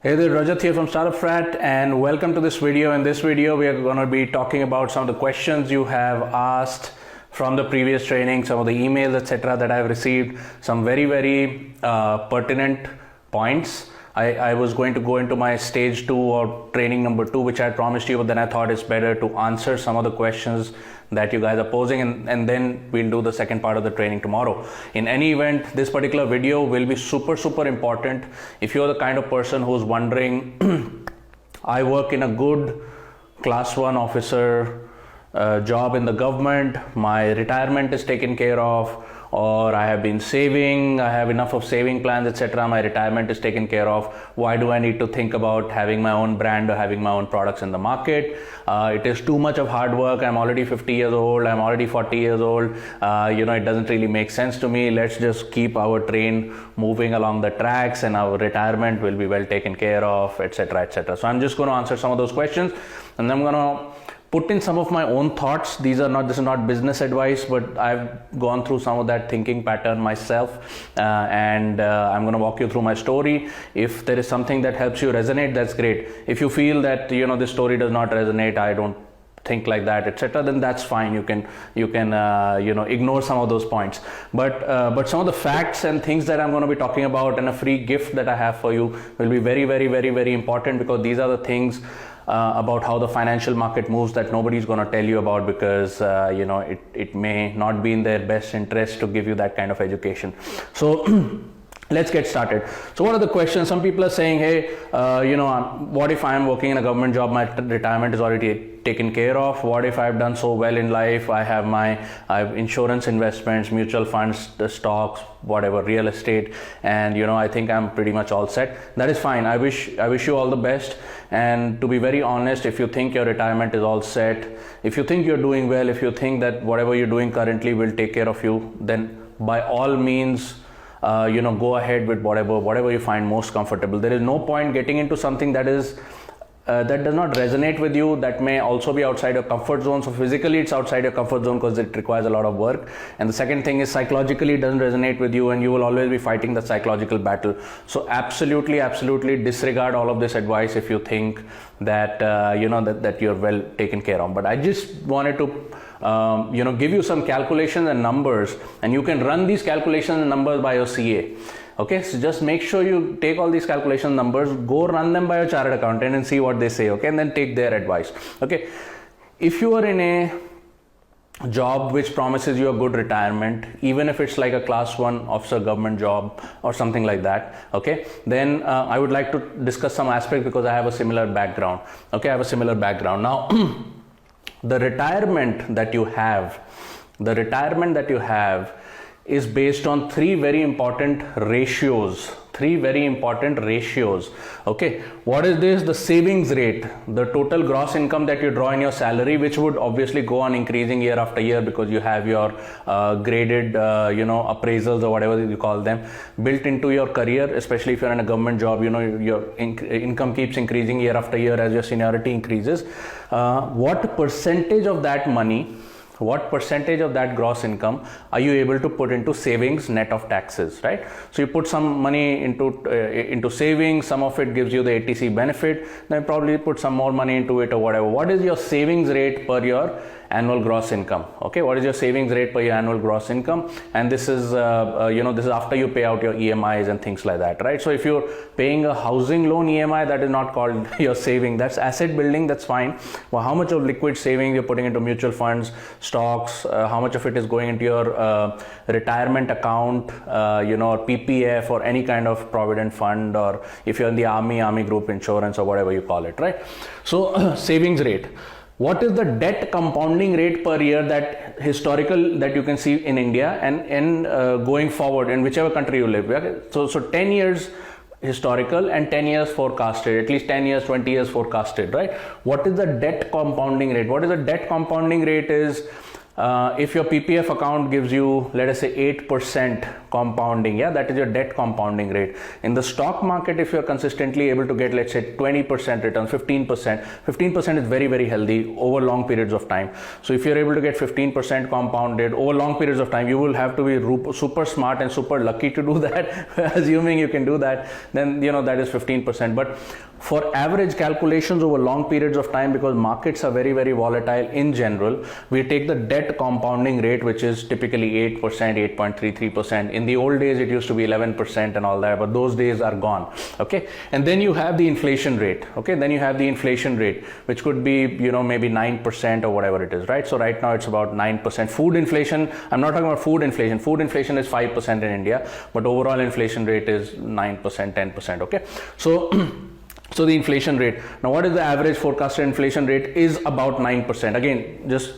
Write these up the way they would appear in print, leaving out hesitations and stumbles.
Hey there, Rajat here from StartupFrat, and welcome to this video. In this video, we are going to be talking about some of the questions you have asked from the previous training, some of the emails, etc. that I've received, some very pertinent points. I was going to go into my stage 2 or training number 2, which I promised you, but then I thought it's better to answer some of the questions that you guys are posing, and then we'll do the second part of the training tomorrow. In any event, this particular video will be super important. If you're the kind of person who's wondering, I work in a good class 1 officer job in the government, my retirement is taken care of, or I have been saving, I have enough of saving plans, etc. My retirement is taken care of. Why do I need to think about having my own brand or having my own products in the market? It is too much of hard work. I'm already 50 years old. I'm already 40 years old. It doesn't really make sense to me. Let's just keep our train moving along the tracks and our retirement will be well taken care of, etc. So I'm just going to answer some of those questions, and I'm going to put in some of my own thoughts. This is not business advice, but I've gone through some of that thinking pattern myself, and I'm going to walk you through my story. If there is something that helps you resonate, that's great. If you feel that this story does not resonate, I don't think like that, etc., then that's fine. You can ignore some of those points, but some of the facts and things that I'm going to be talking about and a free gift that I have for you will be very important, because these are the things about how the financial market moves that nobody's going to tell you about, because it may not be in their best interest to give you that kind of education. So let's get started. So what are the questions? Some people are saying, hey, what if I'm working in a government job, my retirement is already taken care of? What if I've done so well in life? I have insurance investments, mutual funds, the stocks, whatever, real estate, and I think I'm pretty much all set. That is fine. I wish you all the best. And to be very honest, if you think your retirement is all set, if you think you're doing well, if you think that whatever you're doing currently will take care of you, then by all means, go ahead with whatever you find most comfortable. There is no point getting into something that is that does not resonate with you, that may also be outside your comfort zone. So physically it's outside your comfort zone because it requires a lot of work, and the second thing is psychologically it doesn't resonate with you, and you will always be fighting the psychological battle. So absolutely disregard all of this advice if you think that that you're well taken care of. But I just wanted to give you some calculations and numbers, and you can run these calculations and numbers by your CA. Okay, so just make sure you take all these calculation numbers, go run them by your chartered accountant and see what they say, okay, and then take their advice. Okay, if you are in a job which promises you a good retirement, even if it's like a class 1 officer government job or something like that, okay, then I would like to discuss some aspects, because I have a similar background. Okay, I have a similar background. Now, the retirement that you have is based on three very important ratios. Okay, what is this? The savings rate, the total gross income that you draw in your salary, which would obviously go on increasing year after year, because you have your graded appraisals or whatever you call them built into your career. Especially if you're in a government job, your income keeps increasing year after year as your seniority increases. What percentage of that money, what percentage of that gross income are you able to put into savings net of taxes, right? So you put some money into savings, some of it gives you the ATC benefit, then probably put some more money into it or whatever. What is your savings rate per your annual gross income? Okay, what is your savings rate per your annual gross income? And this is this is after you pay out your EMIs and things like that, right? So if you're paying a housing loan EMI, that is not called your saving, that's asset building, that's fine. Well, how much of liquid savings you're putting into mutual funds, stocks, how much of it is going into your retirement account, or PPF or any kind of provident fund, or if you're in the army group insurance or whatever you call it, right? So savings rate. What is the debt compounding rate per year, that historical that you can see in India and going forward in whichever country you live? Okay? So 10 years historical and 10 years forecasted, at least 10 years, 20 years forecasted, right? What is the debt compounding rate? What is the debt compounding rate is if your PPF account gives you, let us say, 8% compounding. Yeah, that is your debt compounding rate. In the stock market, if you're consistently able to get, let's say, 20% returns, 15% is very, very healthy over long periods of time. So if you're able to get 15% compounded over long periods of time, you will have to be super smart and super lucky to do that. Assuming you can do that, then that is 15%. But for average calculations over long periods of time, because markets are very, very volatile in general, we take the debt compounding rate, which is typically 8%, 8.33%. In the old days, it used to be 11% and all that, but those days are gone. Okay, and then you have the inflation rate. Okay, then you have the inflation rate, which could be maybe 9% or whatever it is, right? So right now it's about 9%. Food inflation, I'm not talking about food inflation. Food inflation is 5% in India, but overall inflation rate is 9%, 10%. Okay, so the inflation rate, now what is the average forecasted inflation rate? Is about 9%. Again, just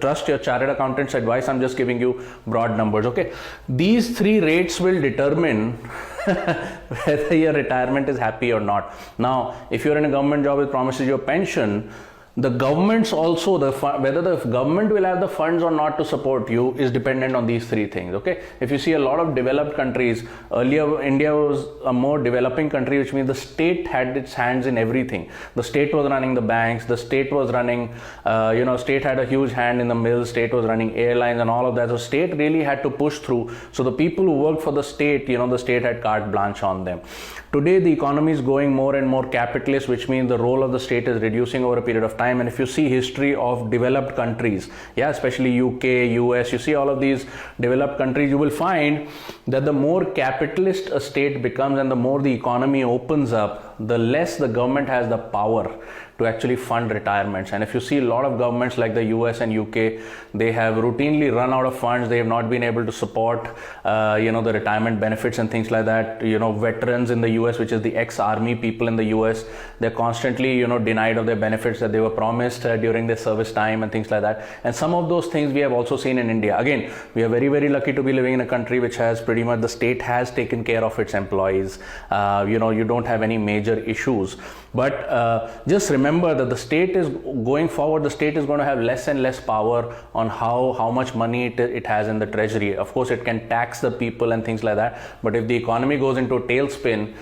trust your chartered accountant's advice. I'm just giving you broad numbers. Okay, these three rates will determine whether your retirement is happy or not. Now, if you're in a government job which promises you a pension, the governments also, whether the government will have the funds or not to support you is dependent on these three things. Okay, if you see a lot of developed countries, earlier India was a more developing country, which means the state had its hands in everything. The state was running the banks, the state was running, state had a huge hand in the mills, state was running airlines and all of that. So state really had to push through. So the people who worked for the state, the state had carte blanche on them. Today, the economy is going more and more capitalist, which means the role of the state is reducing over a period of time. And if you see history of developed countries, especially UK, US, you see all of these developed countries, you will find that the more capitalist a state becomes and the more the economy opens up, the less the government has the power to actually fund retirements. And if you see a lot of governments like the US and UK, they have routinely run out of funds. They have not been able to support the retirement benefits and things like that. Veterans in the US, which is the ex-army people in the US, they're constantly denied of their benefits that they were promised during their service time and things like that. And some of those things we have also seen in India. Again, we are very, very lucky to be living in a country which has pretty much, the state has taken care of its employees. You don't have any major issues. But just remember that the state is going forward, the state is going to have less and less power on how much money it has in the treasury. Of course, it can tax the people and things like that. But if the economy goes into a tailspin,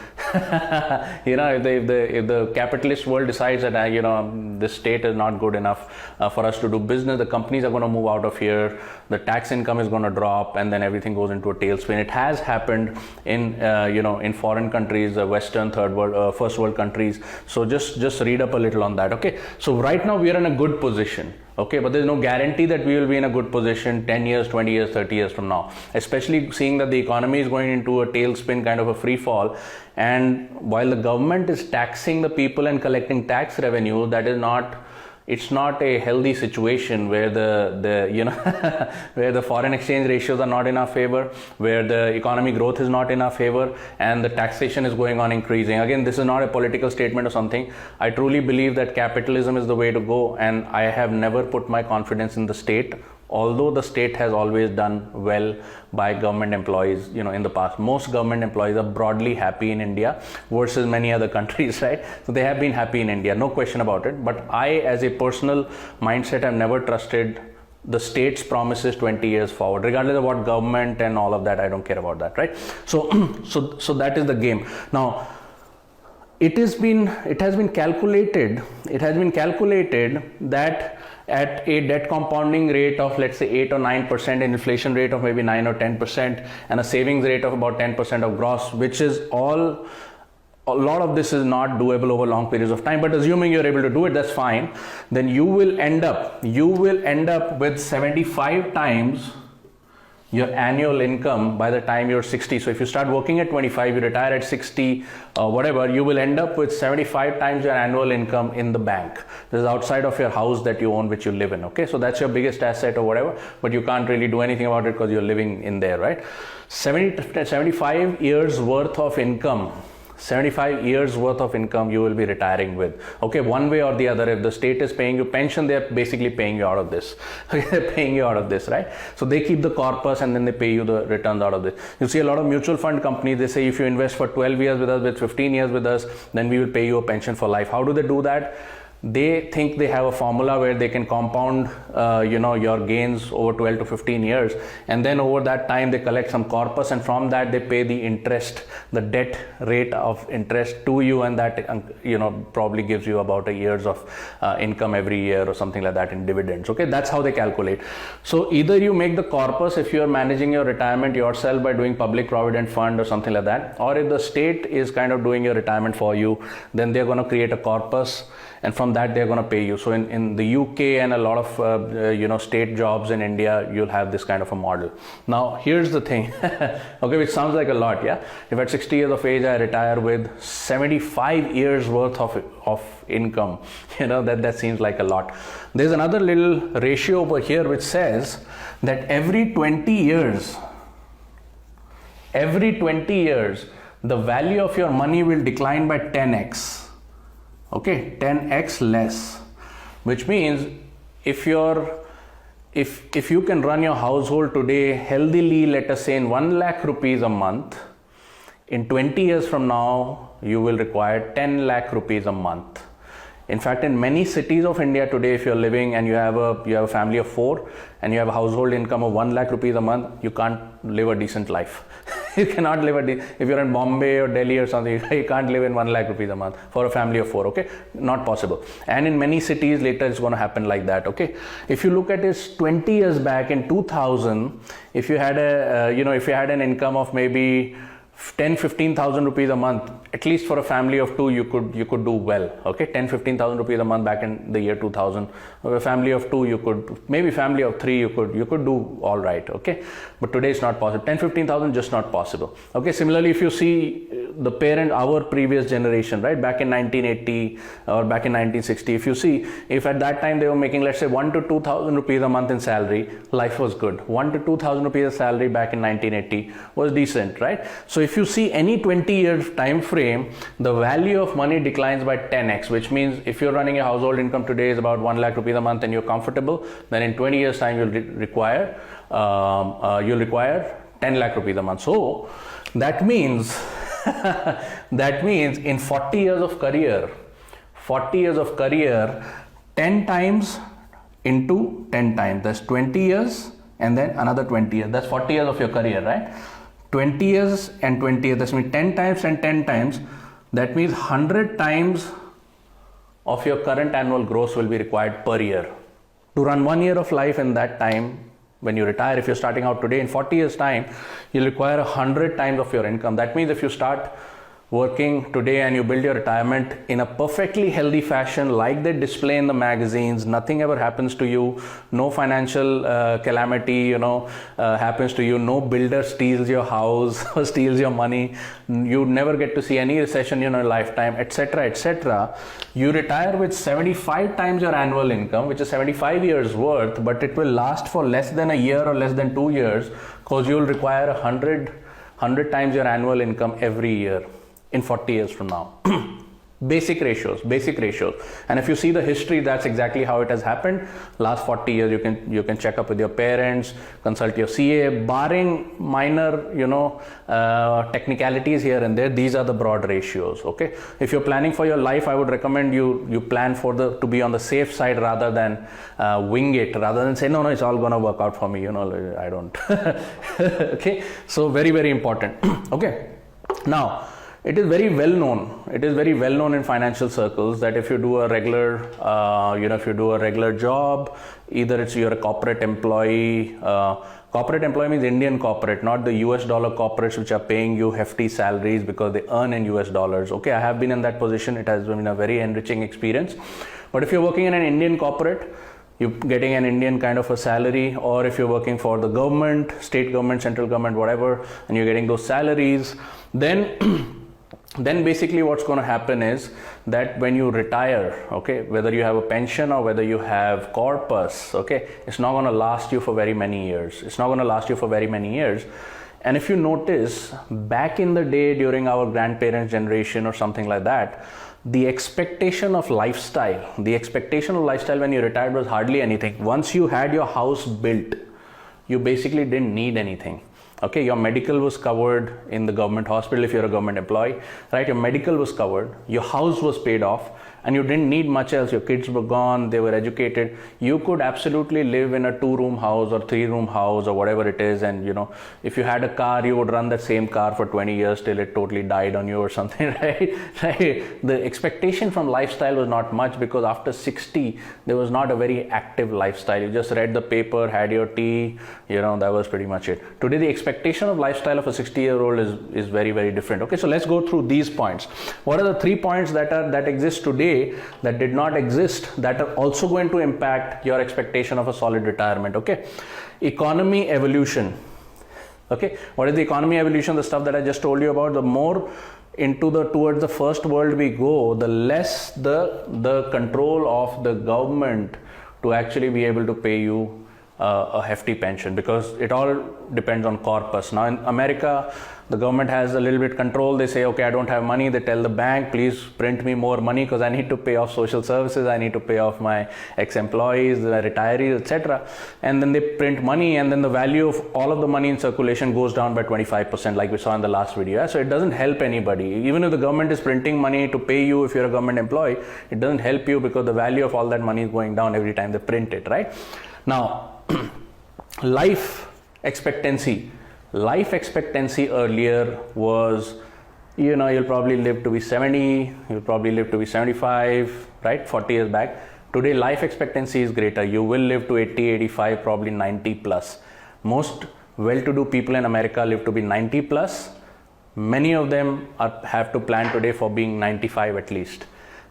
if the capitalist world decides that this state is not good enough for us to do business, the companies are going to move out of here, the tax income is going to drop, and then everything goes into a tailspin. It has happened in foreign countries, Western, third world, first world countries. So just read up a little on that. Okay, so right now we are in a good position. Okay, but there's no guarantee that we will be in a good position 10 years, 20 years, 30 years from now, especially seeing that the economy is going into a tailspin, kind of a free fall. And while the government is taxing the people and collecting tax revenue, it's not a healthy situation where where the foreign exchange ratios are not in our favor, where the economic growth is not in our favor, and the taxation is going on increasing. Again, this is not a political statement or something. I truly believe that capitalism is the way to go, and I have never put my confidence in the state, although the state has always done well by government employees. In the past, most government employees are broadly happy in India versus many other countries, right? So they have been happy in India, no question about it. But I, as a personal mindset, have never trusted the state's promises 20 years forward, regardless of what government and all of that. I don't care about that, right? So that is the game. Now, it has been calculated that at a debt compounding rate of, let's say, 8 or 9%, an inflation rate of maybe 9 or 10%, and a savings rate of about 10% of gross, which is all, a lot of this is not doable over long periods of time, but assuming you're able to do it, that's fine. Then you will end up with 75 times your annual income by the time you're 60. So if you start working at 25, you retire at 60, whatever, you will end up with 75 times your annual income in the bank. This is outside of your house that you own, which you live in. Okay, so that's your biggest asset or whatever, but you can't really do anything about it because you're living in there, right? 75 years worth of income. 75 years worth of income you will be retiring with. Okay, one way or the other. If the state is paying you pension, they're basically paying you out of this. They're paying you out of this, right? So they keep the corpus and then they pay you the returns out of this. You see a lot of mutual fund companies, they say if you invest for 12 years with us, with 15 years with us, then we will pay you a pension for life. How do they do that? they think they have a formula where they can compound your gains over 12 to 15 years, and then over that time they collect some corpus, and from that they pay the interest, the debt rate of interest to you, and that probably gives you about a year's of income every year or something like that in dividends. Okay, that's how they calculate. So either you make the corpus if you are managing your retirement yourself by doing public provident fund or something like that, or if the state is kind of doing your retirement for you, then they're going to create a corpus, and from that they're going to pay you. So in the UK and a lot of state jobs in India, you'll have this kind of a model. Now here's the thing, okay, which sounds like a lot, yeah. If at 60 years of age I retire with 75 years worth of income, that seems like a lot. There's another little ratio over here which says that every 20 years, the value of your money will decline by 10x. Okay, 10x less, which means if you can run your household today healthily, let us say in 1 lakh rupees a month, in 20 years from now you will require 10 lakh rupees a month. In fact, in many cities of India today, if you're living and you have a family of 4 and you have a household income of 1 lakh rupees a month, you can't live a decent life. You cannot live if you're in Bombay or Delhi or something, you can't live in 1 lakh rupees a month for a family of 4, okay? Not possible. And in many cities later it's going to happen like that, okay? If you look at this 20 years back in 2000, if you had if you had an income of maybe 10,000-15,000 rupees a month, at least for a family of 2, you could do well. Okay, 10,000-15,000 rupees a month back in the year 2000. A family of 2, you could, maybe family of 3, you could do all right. Okay, but today it's not possible. 10,000-15,000 just not possible. Okay, similarly, if you see the our previous generation, right, back in 1980 or back in 1960, if you see, if at that time they were making, let's say, 1,000 to 2,000 rupees a month in salary, life was good. 1,000 to 2,000 rupees a salary back in 1980 was decent, right? So if you see any 20-year time frame, the value of money declines by 10x, which means if you're running a household income today is about 1 lakh rupees a month and you're comfortable, then in 20 years time you'll require 10 lakh rupees a month. So that means in 40 years of career, 10 times into 10 times, that's 20 years, and then another 20 years, that's 40 years of your career, right? 20 years and 20 years, that means 10 times and 10 times, that means 100 times of your current annual gross will be required per year to run 1 year of life. In that time, when you retire, if you're starting out today, in 40 years time, you'll require 100 times of your income. That means if you start working today and you build your retirement in a perfectly healthy fashion, like they display in the magazines, nothing ever happens to you, no financial calamity happens to you, no builder steals your house or steals your money, you never get to see any recession in your lifetime, etc., etc. You retire with 75 times your annual income, which is 75 years worth, but it will last for less than a year or less than 2 years, because you will require 100 times your annual income every year in 40 years from now. basic ratios. And if you see the history, that's exactly how it has happened. Last 40 years, you can check up with your parents, consult your CA, barring minor technicalities here and there. These are the broad ratios. Okay, if you're planning for your life, I would recommend you plan to be on the safe side rather than wing it, rather than say no, it's all gonna work out for me, I don't. Okay, so very, very important. Okay, now it is very well known in financial circles that if you do a regular job, either you're a corporate employee. Corporate employee means Indian corporate, not the US dollar corporates which are paying you hefty salaries because they earn in US dollars. Okay, I have been in that position. It has been a very enriching experience. But if you're working in an Indian corporate, you're getting an Indian kind of a salary, or if you're working for the government, state government, central government, whatever, and you're getting those salaries, then basically what's going to happen is that when you retire, okay, whether you have a pension or whether you have corpus, okay, it's not going to last you for very many years. And if you notice, back in the day during our grandparents' generation or something like that, the expectation of lifestyle when you retired was hardly anything. Once you had your house built, you basically didn't need anything. Okay, your medical was covered in the government hospital if you're a government employee, right? Your medical was covered, your house was paid off, and you didn't need much else. Your kids were gone, they were educated. You could absolutely live in a 2-room house or 3-room house or whatever it is, and if you had a car, you would run that same car for 20 years till it totally died on you or something, right? The expectation from lifestyle was not much, because after 60 there was not a very active lifestyle. You just read the paper, had your tea, that was pretty much it. Today the expectation of lifestyle of a 60-year-old is very, very different. Okay, so let's go through these points. What are the 3 points that exist today that did not exist, that are also going to impact your expectation of a solid retirement? Okay, economy evolution. Okay, what is the economy evolution? The stuff that I just told you about. The more towards the first world we go, the less the control of the government to actually be able to pay you a hefty pension, because it all depends on corpus. Now in America, the government has a little bit control. They say, okay, I don't have money. They tell the bank, please print me more money, because I need to pay off social services, I need to pay off my ex-employees, the retirees, etc. And then they print money, and then the value of all of the money in circulation goes down by 25%, like we saw in the last video. So it doesn't help anybody. Even if the government is printing money to pay you if you're a government employee, it doesn't help you, because the value of all that money is going down every time they print it, right? Now, life expectancy earlier was, you'll probably live to be 70, you'll probably live to be 75, right? 40 years back. Today life expectancy is greater. You will live to 80, 85, probably 90 plus. Most well-to-do people in America live to be 90 plus. Many of them have to plan today for being 95 at least.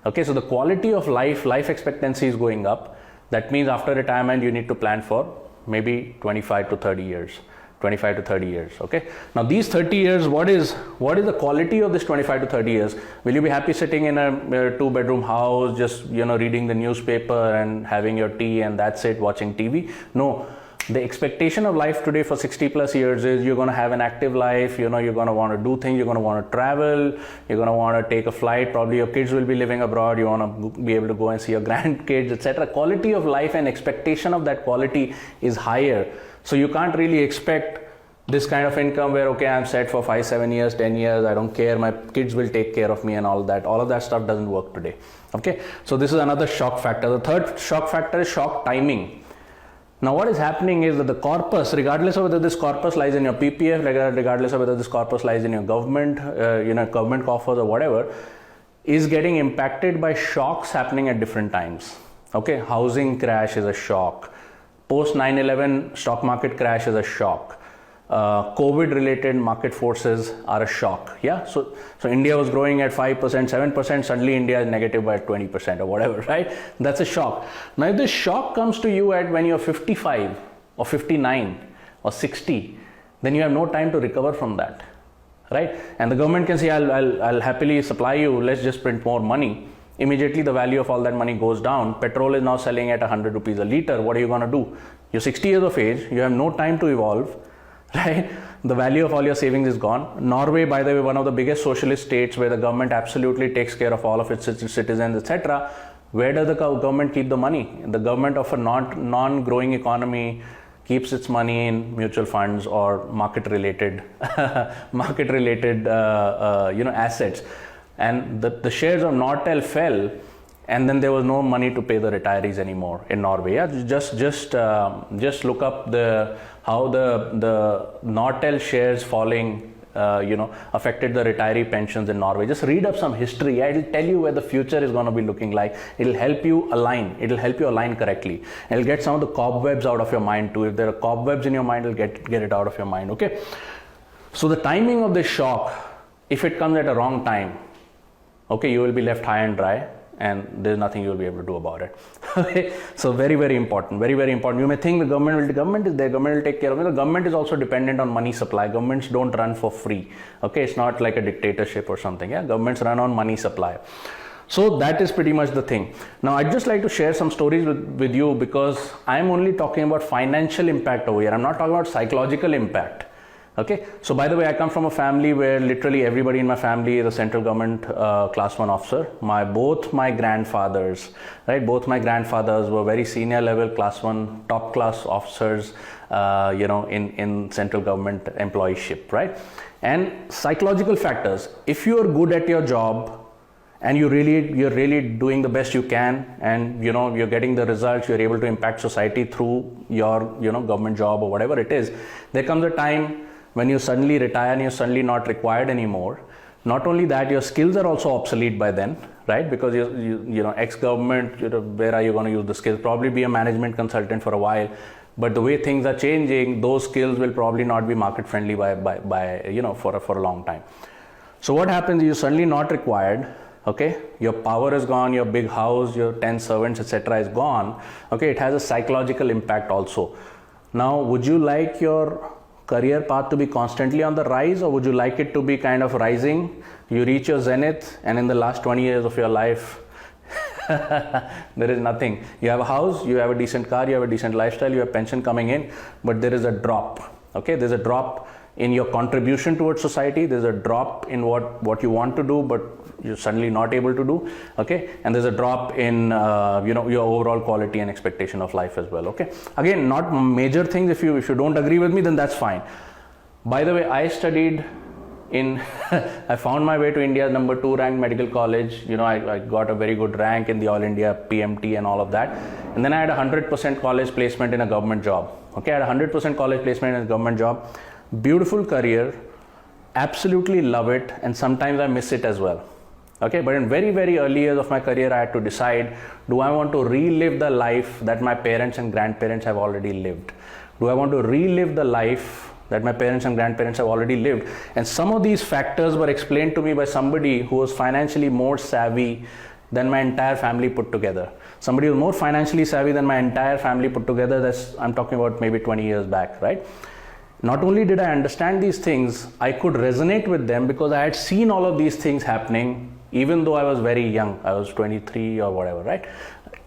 Okay, so the quality of life expectancy is going up. That means after retirement you need to plan for maybe 25 to 30 years. Okay, now these 30 years, what is the quality of this 25 to 30 years? Will you be happy sitting in a 2-bedroom house, just reading the newspaper and having your tea and that's it, watching TV? No. The expectation of life today for 60 plus years is you're going to have an active life, you're going to want to do things, you're going to want to travel, you're going to want to take a flight, probably your kids will be living abroad, you want to be able to go and see your grandkids, etc. Quality of life and expectation of that quality is higher. So you can't really expect this kind of income where, okay, I'm set for 5, 7 years, 10 years, I don't care, my kids will take care of me and all that. All of that stuff doesn't work today. Okay, so this is another shock factor. The third shock factor is shock timing. Now what is happening is that the corpus, regardless of whether this corpus lies in your PPF, regardless of whether this corpus lies in your government, government coffers or whatever, is getting impacted by shocks happening at different times. Okay, housing crash is a shock. Post 9/11 stock market crash is a shock. COVID related market forces are a shock. Yeah, so India was growing at 5%, 7%, suddenly India is negative by 20% or whatever, right? That's a shock. Now if this shock comes to you when you're 55 or 59 or 60, then you have no time to recover from that, right? And the government can say, I'll happily supply you, let's just print more money. Immediately the value of all that money goes down. Petrol is now selling at 100 rupees a liter. What are you going to do? You're 60 years of age, you have no time to evolve, right? The value of all your savings is gone. Norway, by the way, one of the biggest socialist states where the government absolutely takes care of all of its citizens, etc. Where does the government keep the money? The government of a non-growing economy keeps its money in mutual funds or market-related assets. And the shares of Nortel fell, and then there was no money to pay the retirees anymore in Norway. Yeah, just look up how the Nortel shares falling affected the retiree pensions in Norway. Just read up some history. Yeah, it'll tell you where the future is going to be looking like. It'll help you align. It'll help you align correctly. It'll get some of the cobwebs out of your mind too. If there are cobwebs in your mind, it'll get it out of your mind. Okay. So the timing of this shock, if it comes at a wrong time, okay, you will be left high and dry, and there's nothing you will be able to do about it. Okay, so very, very important, very, very important. You may think the government is there, government will take care of it. The government is also dependent on money supply. Governments don't run for free. Okay, it's not like a dictatorship or something. Yeah, governments run on money supply. So that is pretty much the thing. Now I'd just like to share some stories with you, because I'm only talking about financial impact over here. I'm not talking about psychological impact. Okay, so by the way, I come from a family where literally everybody in my family is a central government class 1 officer. Both my grandfathers were very senior level class 1 top class officers, in central government employeeship, right? And psychological factors. If you are good at your job and you're really doing the best you can, and you're getting the results, you're able to impact society through your government job or whatever it is, there comes a time when you suddenly retire and you're suddenly not required anymore. Not only that, your skills are also obsolete by then, right? Because ex-government, where are you going to use the skills? Probably be a management consultant for a while, but the way things are changing, those skills will probably not be market friendly for a long time. So what happens? You're suddenly not required. Okay, your power is gone, your big house, your 10 servants, etc. is gone. Okay, it has a psychological impact also. Now, would you like your career path to be constantly on the rise, or would you like it to be kind of rising? You reach your zenith, and in the last 20 years of your life, there is nothing. You have a house, you have a decent car, you have a decent lifestyle, you have pension coming in, but there is a drop. Okay, there's a drop in your contribution towards society. There's a drop in what you want to do, but you're suddenly not able to do. Okay, and there's a drop in your overall quality and expectation of life as well. Okay, again, not major things. If you don't agree with me, then that's fine. By the way, I studied in I found my way to India's number 2 ranked medical college. I got a very good rank in the All India PMT and all of that, and then I had 100% college placement in a government job. Okay, I had 100% college placement in a government job. Beautiful career, absolutely love it, and sometimes I miss it as well. Okay, but in very, very early years of my career, I had to decide, do I want to relive the life that my parents and grandparents have already lived? Do I want to relive the life that my parents and grandparents have already lived? And some of these factors were explained to me by somebody who was financially more savvy than my entire family put together. Somebody who was more financially savvy than my entire family put together. I'm talking about maybe 20 years back, right? Not only did I understand these things, I could resonate with them because I had seen all of these things happening even though I was very young. I was 23 or whatever, right?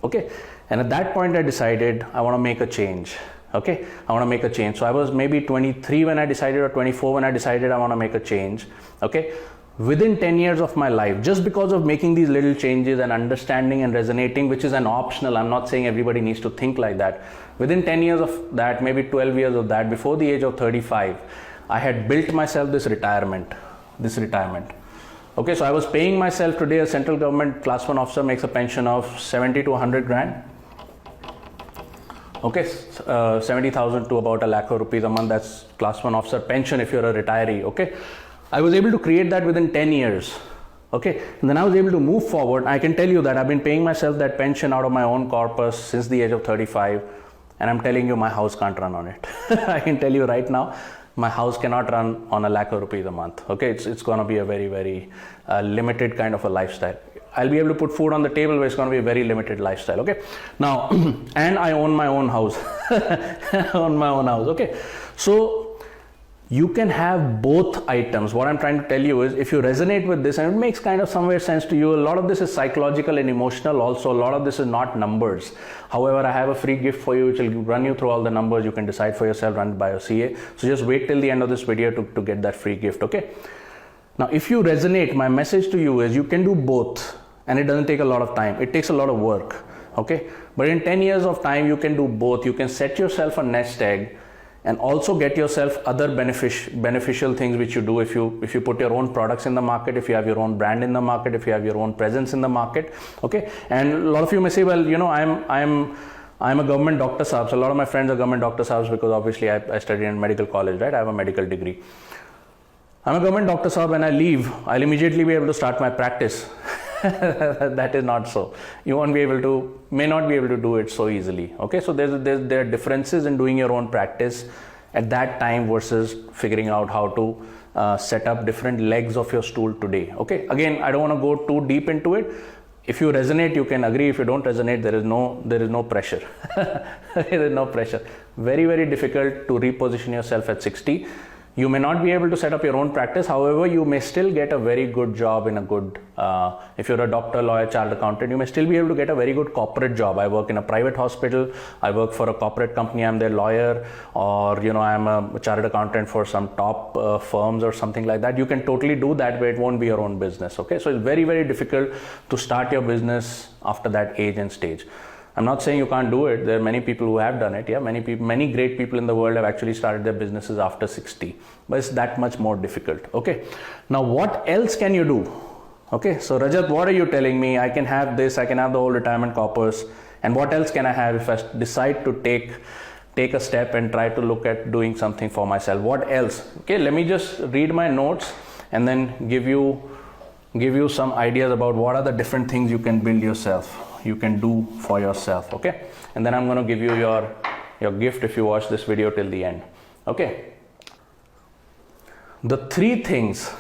Okay, and at that point I decided I want to make a change. Okay, I want to make a change. So I was maybe 23 when I decided, or 24 when I decided I want to make a change. Okay, within 10 years of my life, just because of making these little changes and understanding and resonating, which is an optional, I'm not saying everybody needs to think like that. Within 10 years of that, maybe 12 years of that, before the age of 35, I had built myself this retirement. Okay, so I was paying myself today. A central government class 1 officer makes a pension of 70 to 100 grand. Okay, 70,000 to about ₹1,00,000 rupees a month. That's class 1 officer pension if you're a retiree. Okay, I was able to create that within 10 years. Okay, and then I was able to move forward. I can tell you that I've been paying myself that pension out of my own corpus since the age of 35, and I'm telling you my house can't run on it. I can tell you right now, my house cannot run on ₹1,00,000 rupees a month. Okay, it's going to be a very, very limited kind of a lifestyle. I'll be able to put food on the table, but it's going to be a very limited lifestyle. Okay, now, and I own my own house. I own my own house. Okay, so you can have both items. What I'm trying to tell you is, if you resonate with this, and it makes kind of somewhere sense to you, a lot of this is psychological and emotional also. A lot of this is not numbers. However, I have a free gift for you which will run you through all the numbers. You can decide for yourself, run by your CA. So just wait till the end of this video to get that free gift. Okay, now if you resonate, my message to you is you can do both, and it doesn't take a lot of time. It takes a lot of work. Okay, but in 10 years of time, you can do both. You can set yourself a nest egg and also get yourself other beneficial things which you do if you put your own products in the market, if you have your own brand in the market, if you have your own presence in the market. Okay, and a lot of you may say, well, I'm a government doctor sahab. So a lot of my friends are government doctor sahabs because obviously I studied in medical college, right? I have a medical degree. I'm a government doctor sahab, and I leave, I'll immediately be able to start my practice. That is not so. You may not be able to do it so easily. Okay, so there are differences in doing your own practice at that time versus figuring out how to set up different legs of your stool today. Okay, again, I don't want to go too deep into it. If you resonate, you can agree. If you don't resonate, there is no pressure. There is no pressure. Very, very difficult to reposition yourself at 60. You may not be able to set up your own practice. However, you may still get a very good job in a good, if you're a doctor, lawyer, chartered accountant, you may still be able to get a very good corporate job. I work in a private hospital. I work for a corporate company. I'm their lawyer, or, I'm a chartered accountant for some top firms or something like that. You can totally do that, but it won't be your own business. Okay. So it's very, very difficult to start your business after that age and stage. I'm not saying you can't do it. There are many people who have done it. Yeah, many great people in the world have actually started their businesses after 60, but it's that much more difficult. Okay. Now, what else can you do? Okay, so Rajat, what are you telling me? I can have this, I can have the whole retirement corpus, and what else can I have if I decide to take a step and try to look at doing something for myself? What else? Okay, let me just read my notes and then give you some ideas about what are the different things you can build yourself, you can do for yourself. Okay, and then I'm going to give you your gift if you watch this video till the end. Okay, the three things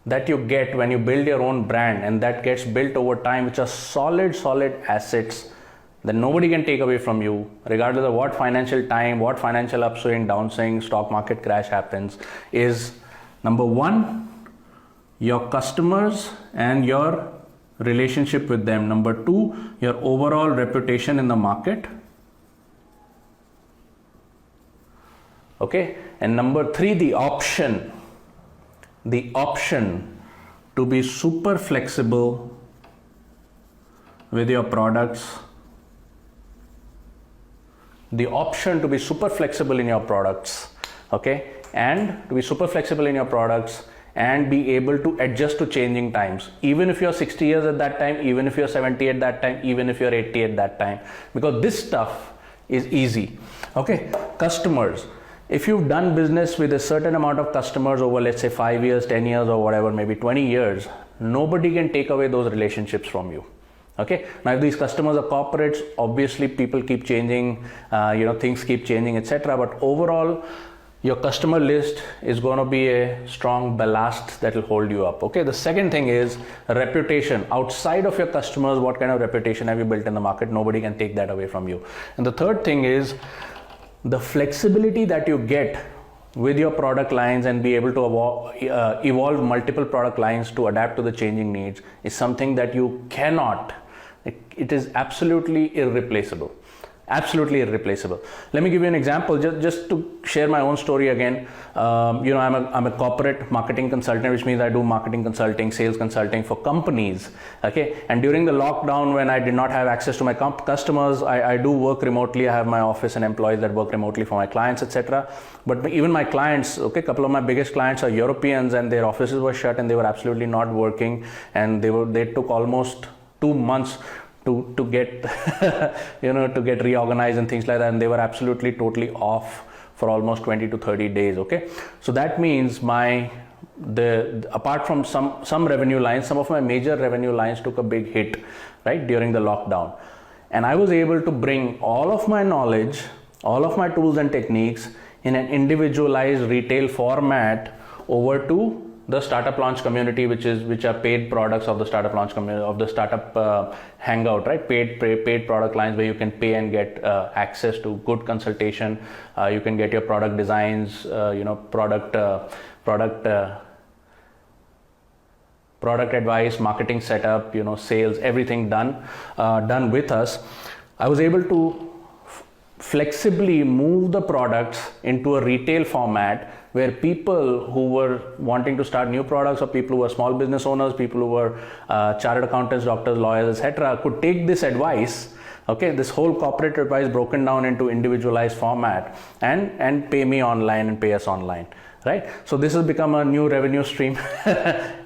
that you get when you build your own brand and that gets built over time, which are solid assets that nobody can take away from you, regardless of what financial time, what financial upswing, downswing, stock market crash happens, is number one, your customers and your relationship with them. Number two, your overall reputation in the market. Okay, and number three, the option to be super flexible with your products. The option to be super flexible in your products, okay, and to be super flexible in your products and be able to adjust to changing times, even if you're 60 years at that time, even if you're 70 at that time, even if you're 80 at that time, because this stuff is easy. Okay, customers. If you've done business with a certain amount of customers over, let's say 5 years, 10 years or whatever, maybe 20 years, nobody can take away those relationships from you. Okay, now if these customers are corporates, obviously people keep changing, things keep changing, etc. But overall, your customer list is going to be a strong ballast that will hold you up. Okay, the second thing is reputation. Outside of your customers, what kind of reputation have you built in the market? Nobody can take that away from you. And the third thing is the flexibility that you get with your product lines and be able to evolve multiple product lines to adapt to the changing needs is something that you cannot. It is absolutely irreplaceable. Absolutely irreplaceable. Let me give you an example, just to share my own story again. I'm a corporate marketing consultant, which means I do marketing consulting, sales consulting for companies. Okay, and during the lockdown, when I did not have access to my customers, I do work remotely. I have my office and employees that work remotely for my clients, etc. But even my clients, okay, a couple of my biggest clients are Europeans, and their offices were shut and they were absolutely not working, and they took almost 2 months to get to get reorganized and things like that, and they were absolutely totally off for almost 20 to 30 days. Okay, so that means apart from some revenue lines, some of my major revenue lines took a big hit right during the lockdown, and I was able to bring all of my knowledge, all of my tools and techniques in an individualized retail format over to the startup launch community, which are paid products of the startup launch community, of the startup hangout, right? Paid product lines where you can pay and get access to good consultation. You can get your product designs, product advice, marketing setup, sales, everything done with us. I was able to flexibly move the products into a retail format where people who were wanting to start new products, or people who were small business owners, people who were chartered accountants, doctors, lawyers, etc., could take this advice, okay, this whole corporate advice broken down into individualized format and pay me online and pay us online. Right? So this has become a new revenue stream.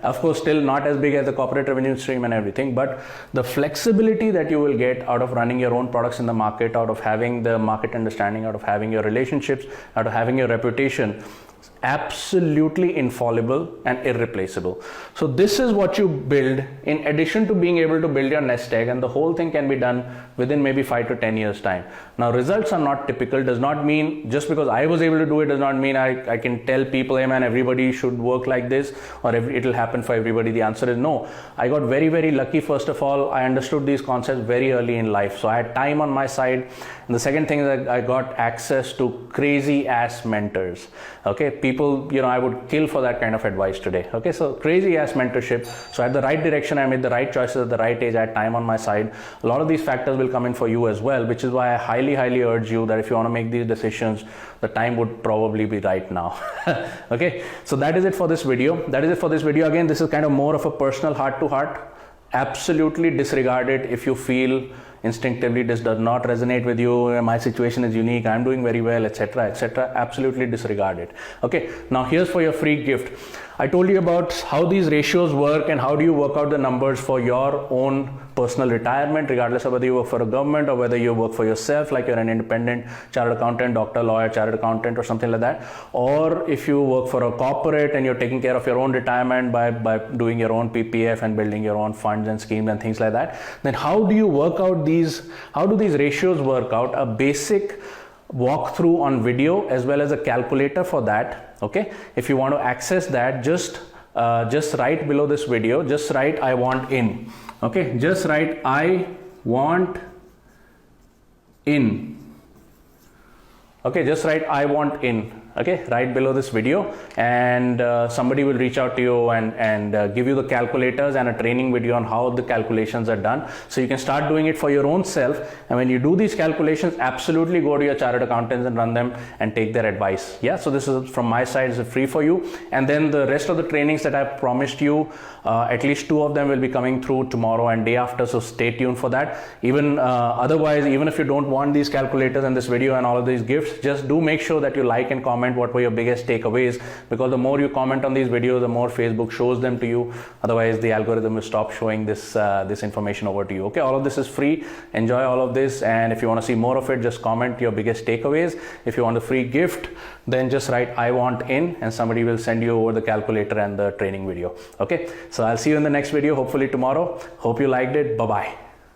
Of course, still not as big as the corporate revenue stream and everything, but the flexibility that you will get out of running your own products in the market, out of having the market understanding, out of having your relationships, out of having your reputation, absolutely infallible and irreplaceable. So this is what you build in addition to being able to build your nest egg, and the whole thing can be done within maybe 5 to 10 years time. Now results are not typical, does not mean just because I was able to do it does not mean I can tell people, hey man, everybody should work like this or it will happen for everybody. The answer is no. I got very, very lucky. First of all, I understood these concepts very early in life, so I had time on my side. And the second thing is that I got access to crazy ass mentors. Okay, people, I would kill for that kind of advice today. Okay, so crazy ass mentorship. So at the right direction, I made the right choices at the right age. I had time on my side. A lot of these factors will come in for you as well, which is why I highly urge you that if you want to make these decisions, the time would probably be right now. Okay, so that is it for this video. Again, this is kind of more of a personal heart to heart. Absolutely disregard it if you feel instinctively this does not resonate with you, my situation is unique, I'm doing very well, etc., etc., absolutely disregard it. Okay, now here's for your free gift. I told you about how these ratios work and how do you work out the numbers for your own personal retirement, regardless of whether you work for a government or whether you work for yourself, like you're an independent chartered accountant, doctor, lawyer, chartered accountant, or something like that, or if you work for a corporate and you're taking care of your own retirement by doing your own PPF and building your own funds and schemes and things like that. Then how do you work out these, how do these ratios work out? A basic walkthrough on video as well as a calculator for that. Okay, if you want to access that, just write below this video, just write I want in. Okay, just write I want in. Okay, just write I want in. Okay, right below this video, and somebody will reach out to you and give you the calculators and a training video on how the calculations are done, so you can start doing it for your own self. And when you do these calculations, absolutely go to your chartered accountants and run them and take their advice. Yeah, so this is from my side, is free for you. And then the rest of the trainings that I promised you, at least 2 of them will be coming through tomorrow and day after, so stay tuned for that. Even otherwise, even if you don't want these calculators and this video and all of these gifts, just do make sure that you like and comment what were your biggest takeaways, because the more you comment on these videos, the more Facebook shows them to you. Otherwise the algorithm will stop showing this information over to you. Okay, all of this is free. Enjoy all of this, and if you want to see more of it, just comment your biggest takeaways. If you want a free gift, then just write I want in, and somebody will send you over the calculator and the training video. Okay, so I'll see you in the next video, hopefully tomorrow. Hope you liked it. Bye bye.